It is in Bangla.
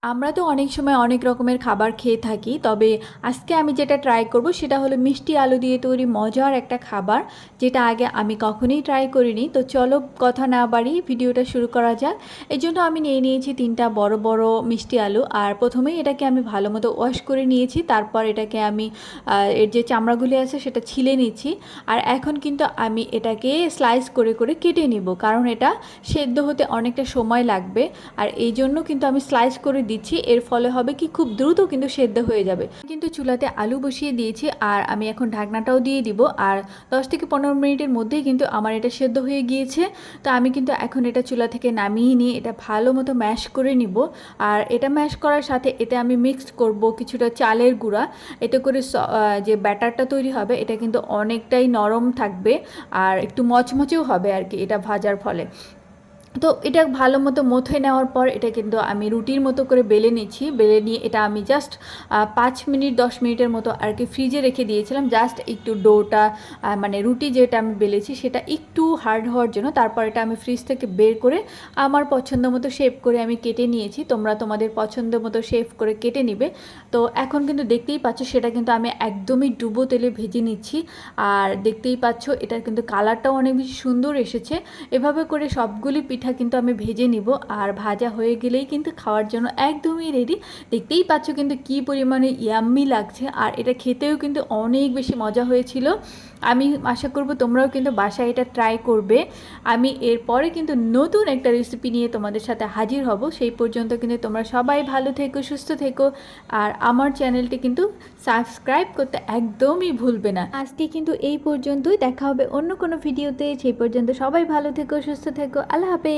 আমরা তো অনেক সময় অনেক রকমের খাবার খেয়ে থাকি, তবে আজকে আমি যেটা ট্রাই করব সেটা হলো মিষ্টি আলু দিয়ে তৈরি মজার একটা খাবার, যেটা আগে আমি কখনোই ট্রাই করিনি। তো চলো কথা না বাড়িয়ে ভিডিওটা শুরু করা যাক। এই জন্য আমি নিয়ে নিয়েছি 3টা বড় বড় মিষ্টি আলু, আর প্রথমেই এটাকে আমি ভালো মতো ওয়াশ করে নিয়েছি। তারপর এটাকে আমি এর যে চামড়াগুলি আছে সেটা ছিলে নিচ্ছি। আর এখন কিন্তু আমি এটাকে স্লাইস করে করে কেটে নিব, কারণ এটা সেদ্ধ হতে অনেকটা সময় লাগবে। আর এই জন্য কিন্তু আমি স্লাইস করে দিচ্ছি, এর ফলে হবে কি খুব দ্রুত কিন্তু সেদ্ধ হয়ে যাবে। কিন্তু চুলাতে আলু বসিয়ে দিয়েছি, আর আমি এখন ঢাকনাটাও দিয়ে দিব। আর 10 থেকে 15 মিনিটের মধ্যেই কিন্তু আমার এটা সেদ্ধ হয়ে গিয়েছে। তো আমি কিন্তু এখন এটা চুলা থেকে নামিয়ে নিয়ে এটা ভালো মতো ম্যাশ করে নিব। আর এটা ম্যাশ করার সাথে এতে আমি মিক্সড করব কিছুটা চালের গুঁড়া। এতে করে যে ব্যাটারটা তৈরি হবে এটা কিন্তু অনেকটাই নরম থাকবে, আর একটু মচমচেও হবে আর কি এটা ভাজার ফলে। তো এটা ভালো মতো মথে নেওয়ার পর এটা কিন্তু আমি রুটির মতো করে বেলে নিচ্ছি। বেলে নিয়ে এটা আমি জাস্ট 5 মিনিট 10 মিনিটের মতো আর কি ফ্রিজে রেখে দিয়েছিলাম, জাস্ট একটু ডোটা মানে রুটি যেটা আমি বেলেছি সেটা একটু হার্ড হওয়ার জন্য। তারপর এটা আমি ফ্রিজ থেকে বের করে আমার পছন্দ মতো শেপ করে আমি কেটে নিয়েছি। তোমরা তোমাদের পছন্দ মতো শেপ করে কেটে নিবে। তো এখন কিন্তু দেখতেই পাচ্ছ সেটা কিন্তু আমি একদমই ডুবো তেলে ভেজে নিচ্ছি। আর দেখতেই পাচ্ছ এটার কিন্তু কালারটাও অনেক বেশি সুন্দর এসেছে। এভাবে করে সবগুলি পিঠা কিন্তু আমি ভেজে নিব, আর ভাজা হয়ে গেলেই কিন্তু খাওয়ার জন্য একদমই রেডি। দেখতেই পাচ্ছ কিন্তু কি পরিমাণে ইয়াম্মি লাগছে, আর এটা খেতেও কিন্তু অনেক বেশি মজা হয়েছিল। আমি আশা করব তোমরাও কিন্তু বাসায় এটা ট্রাই করবে। আমি এরপরে কিন্তু নতুন একটা রেসিপি নিয়ে তোমাদের সাথে হাজির হব। সেই পর্যন্ত কিন্তু তোমরা সবাই ভালো থেকো, সুস্থ থেকো, আর আমার চ্যানেলটি কিন্তু সাবস্ক্রাইব করতে একদমই ভুলবে না। আজকে কিন্তু এই পর্যন্তই, দেখা হবে অন্য কোনো ভিডিওতে। সেই পর্যন্ত সবাই ভালো থেকো, সুস্থ থেকো, আল্লাহ হাফেজ।